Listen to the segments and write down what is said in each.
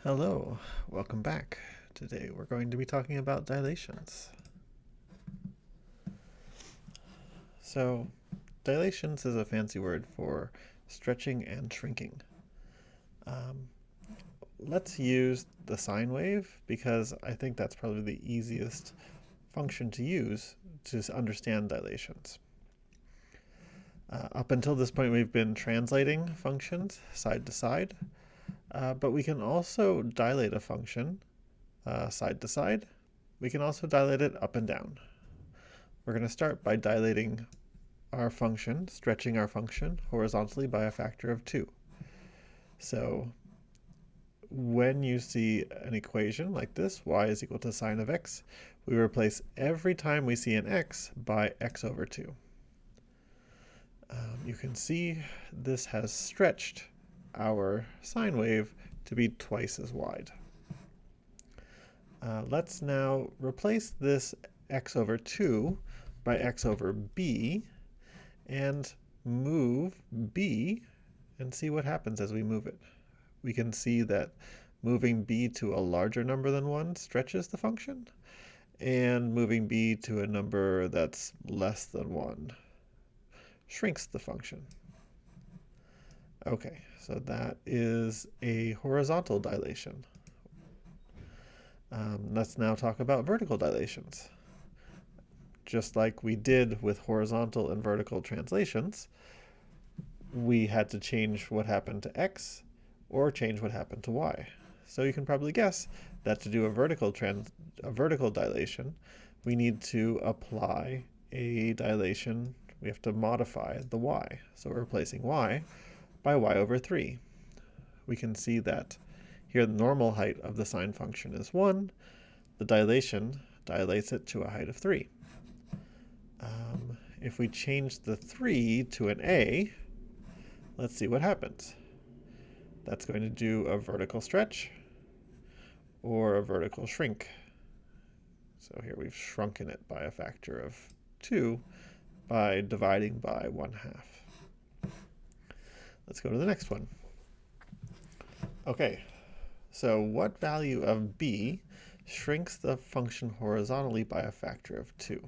Hello, welcome back. Today we're going to be talking about dilations. So, dilations is a fancy word for stretching and shrinking. Um, let's use the sine wave because I think that's probably the easiest function to use to understand dilations. Up until this point, we've been translating functions side to side, but we can also dilate a function side to side. We can also dilate it up and down. We're going to start by dilating our function, stretching our function horizontally by a factor of 2. So when you see an equation like this, y is equal to sine of x, we replace every time we see an x by x over 2. You can see this has stretched our sine wave to be twice as wide. Let's now replace this x over 2 by x over b and move b and see what happens as we move it. We can see that moving b to a larger number than 1 stretches the function, and moving b to a number that's less than 1 shrinks the function. Okay, so that is a horizontal dilation. Let's now talk about vertical dilations. Just like we did with horizontal and vertical translations, we had to change what happened to x or change what happened to y. So you can probably guess that to do a vertical dilation, we need to apply a dilation. We have to modify the y. So we're replacing y by y over 3. We can see that here the normal height of the sine function is 1. The dilation dilates it to a height of 3. If we change the 3 to an a, let's see what happens. That's going to do a vertical stretch or a vertical shrink. So here we've shrunken it by a factor of 2 by dividing by 1/2. Let's go to the next one. Okay, so what value of b shrinks the function horizontally by a factor of 2?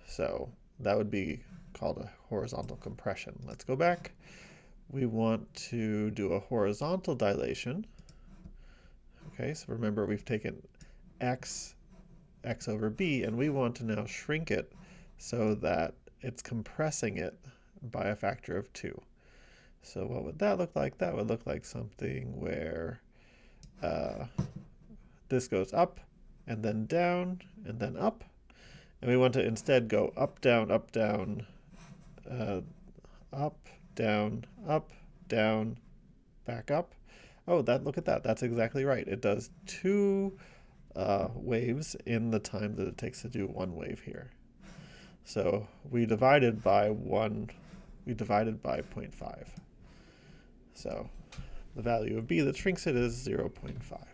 So that would be called a horizontal compression. Let's go back. We want to do a horizontal dilation. Okay, so remember we've taken x over b, and we want to now shrink it so that it's compressing it by a factor of 2. So what would that look like? That would look like something where this goes up, and then down, and then up. And we want to instead go up, down, up, down, up, down, back up. Oh, look at that. That's exactly right. It does 2 waves in the time that it takes to do 1 wave here. So we divided by 0.5. So the value of b that shrinks it is 0.5.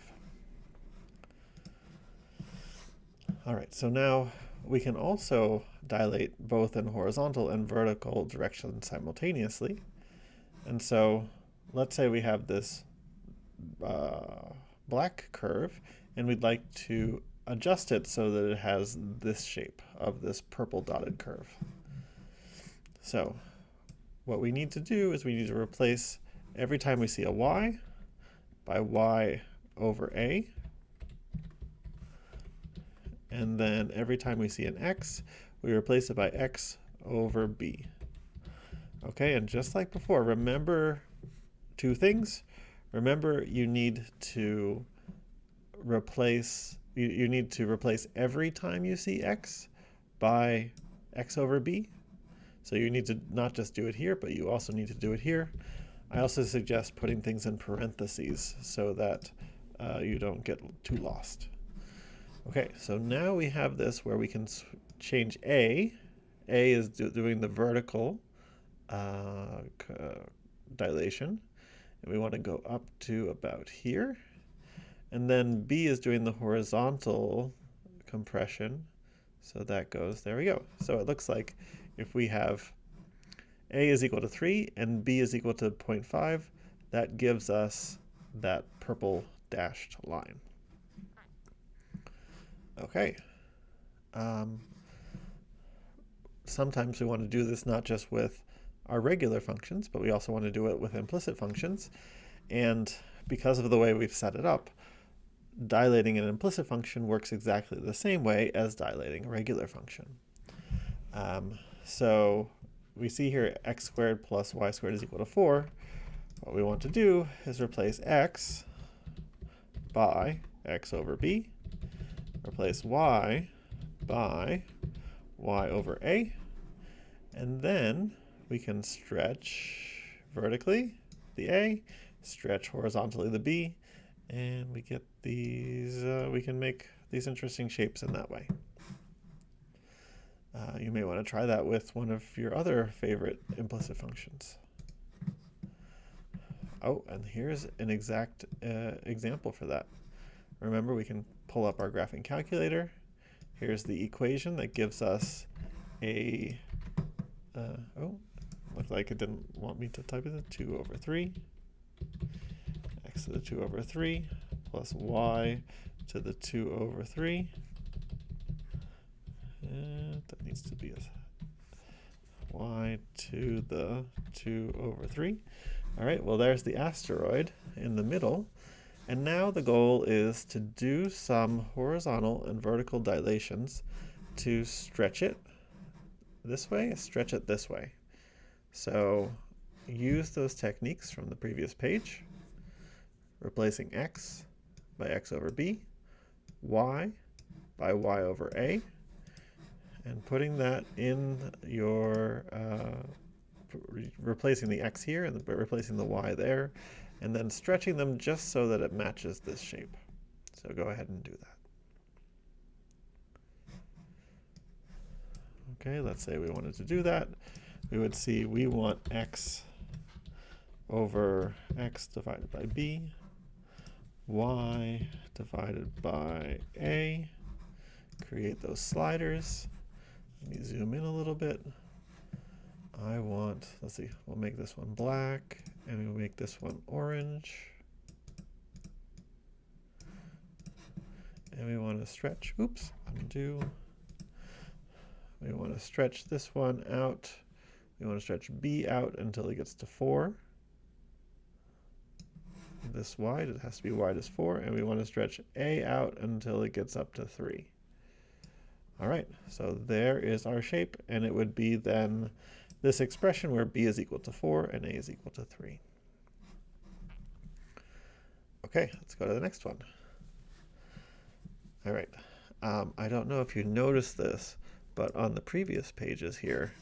All right, so now we can also dilate both in horizontal and vertical directions simultaneously. And so let's say we have this black curve, and we'd like to adjust it so that it has this shape of this purple dotted curve. So what we need to do is we need to replace every time we see a y by y over a. And then every time we see an x, we replace it by x over b. Okay, and just like before, remember 2 things. Remember, you need to replace every time you see x by x over b. So you need to not just do it here, but you also need to do it here. I also suggest putting things in parentheses so that you don't get too lost. Okay, so now we have this where we can change a. A is doing the vertical dilation, and we want to go up to about here. And then b is doing the horizontal compression, so that goes, there we go. So it looks like if we have a is equal to 3 and b is equal to 0.5, that gives us that purple dashed line. Okay. Sometimes we want to do this not just with our regular functions, but we also want to do it with implicit functions. And because of the way we've set it up, dilating an implicit function works exactly the same way as dilating a regular function. So we see here x squared plus y squared is equal to 4. What we want to do is replace x by x over b, replace y by y over a, and then we can stretch vertically the a, stretch horizontally the b, and we get these, we can make these interesting shapes in that way. You may want to try that with one of your other favorite implicit functions. Oh, and here's an exact example for that. Remember, we can pull up our graphing calculator. Here's the equation that gives us a, oh, looked like it didn't want me to type it, 2 over 3, x to the 2 over 3, plus y to the 2 over 3. And that needs to be a y to the 2 over 3. All right, well, there's the asteroid in the middle. And now the goal is to do some horizontal and vertical dilations to stretch it this way, stretch it this way. So use those techniques from the previous page, replacing x by x over b, y by y over a, and putting that in your, replacing the x here and replacing the y there, and then stretching them just so that it matches this shape. So go ahead and do that. Okay, let's say we wanted to do that. We would see we want x over x divided by b, y divided by a, create those sliders. Let me zoom in a little bit. I want, let's see, we'll make this one black, and we'll make this one orange. And we want to stretch, oops, undo. We want to stretch this one out. We want to stretch b out until it gets to 4. This y, it has to be y is 4, and we want to stretch a out until it gets up to 3. All right, so there is our shape, and it would be then this expression where b is equal to 4 and a is equal to 3. Okay, let's go to the next one. All right, I don't know if you noticed this, but on the previous pages here,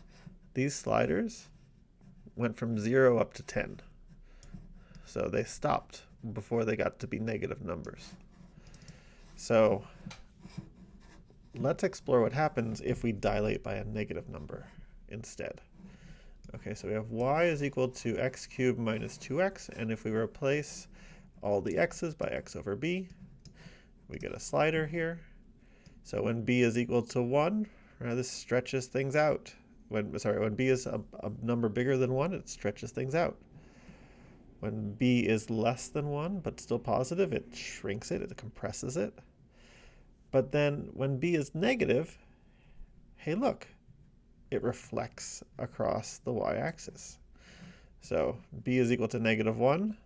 these sliders went from 0 up to 10. So they stopped before they got to be negative numbers. So let's explore what happens if we dilate by a negative number instead. Okay, so we have y is equal to x cubed minus 2x, and if we replace all the x's by x over b, we get a slider here. So when b is equal to 1, this stretches things out. When b is a number bigger than 1, it stretches things out. When b is less than 1, but still positive, it shrinks it, it compresses it. But then when b is negative, hey look, it reflects across the y-axis. So b is equal to negative 1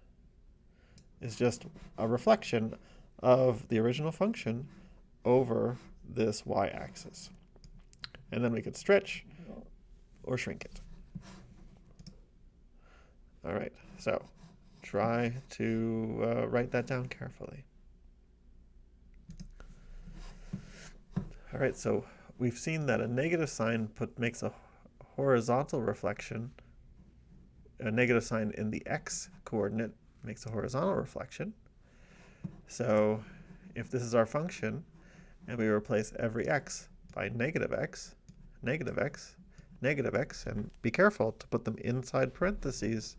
is just a reflection of the original function over this y-axis. And then we could stretch or shrink it. All right, so try to write that down carefully. All right, so we've seen that a negative sign makes a horizontal reflection. A negative sign in the x coordinate makes a horizontal reflection. So if this is our function, and we replace every x by negative x, negative x, negative x, and be careful to put them inside parentheses,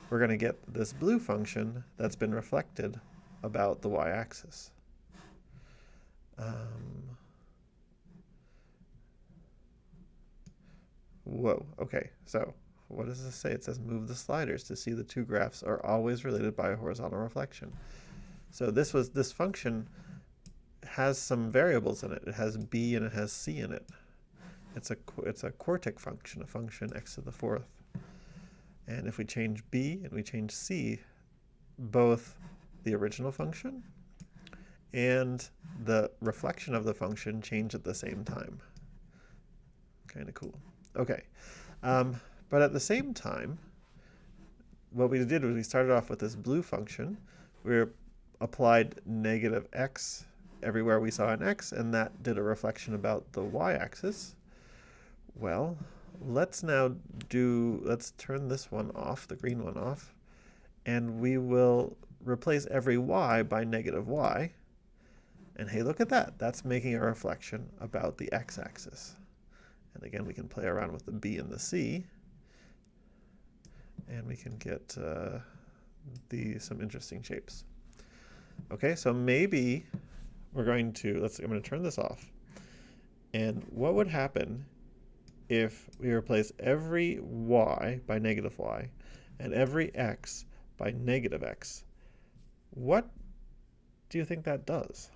we're going to get this blue function that's been reflected about the y-axis. Whoa, okay, so what does this say? It says move the sliders to see the two graphs are always related by a horizontal reflection. So this function has some variables in it. It has b and it has c in it. It's a quartic function, a function x to the fourth. And if we change b and we change c, both the original function and the reflection of the function change at the same time. Kind of cool. Okay, but at the same time, what we did was we started off with this blue function. We applied negative x everywhere we saw an x, and that did a reflection about the y-axis. Well, let's turn this one off, the green one off, and we will replace every y by negative y. And hey, look at that. That's making a reflection about the x-axis. And again, we can play around with the b and the c, and we can get some interesting shapes. Okay, so maybe we're going to, I'm going to turn this off. And what would happen if we replace every y by negative y and every x by negative x? What do you think that does?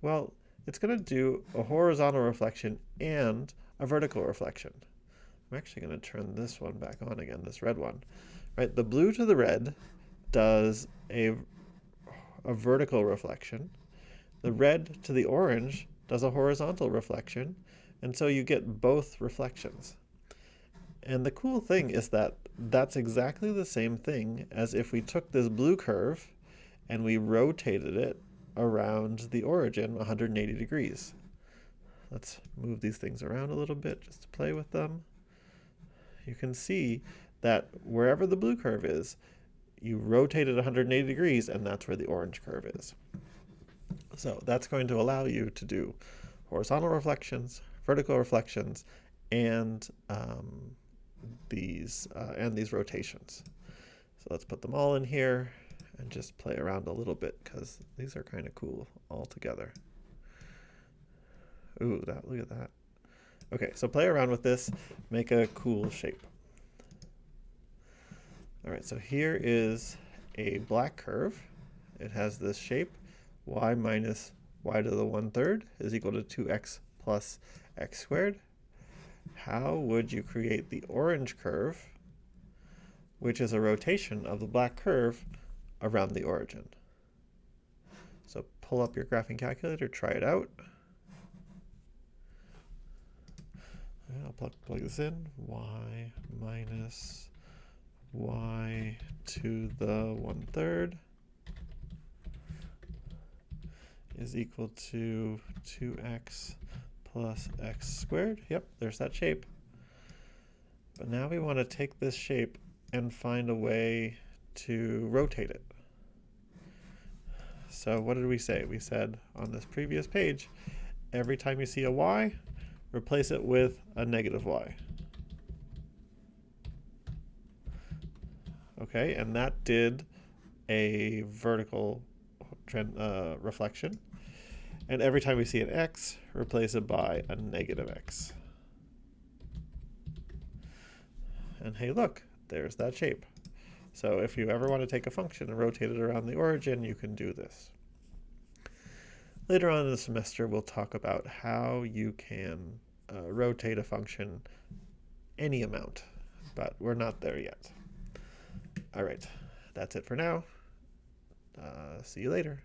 Well, it's going to do a horizontal reflection and a vertical reflection. I'm actually going to turn this one back on again, this red one. Right, the blue to the red does a vertical reflection. The red to the orange does a horizontal reflection, and so you get both reflections. And the cool thing is that that's exactly the same thing as if we took this blue curve and we rotated it around the origin 180 degrees. Let's move these things around a little bit just to play with them. You can see that wherever the blue curve is, you rotate it 180 degrees, and that's where the orange curve is. So that's going to allow you to do horizontal reflections, vertical reflections, and these rotations. So let's put them all in here and just play around a little bit, because these are kind of cool all together. Ooh, look at that. Okay, so play around with this, make a cool shape. All right, so here is a black curve. It has this shape. Y minus y to the 1/3 is equal to 2x plus x squared. How would you create the orange curve, which is a rotation of the black curve around the origin? So pull up your graphing calculator, try it out. I'll plug this in. Y minus y to the 1/3 is equal to 2x plus x squared. Yep, there's that shape. But now we want to take this shape and find a way to rotate it. So what did we say? We said on this previous page, every time you see a y, replace it with a negative y. Okay, and that did a vertical reflection. And every time we see an x, replace it by a negative x. And hey, look, there's that shape. So if you ever want to take a function and rotate it around the origin, you can do this. Later on in the semester, we'll talk about how you can rotate a function any amount, but we're not there yet. All right, that's it for now. See you later.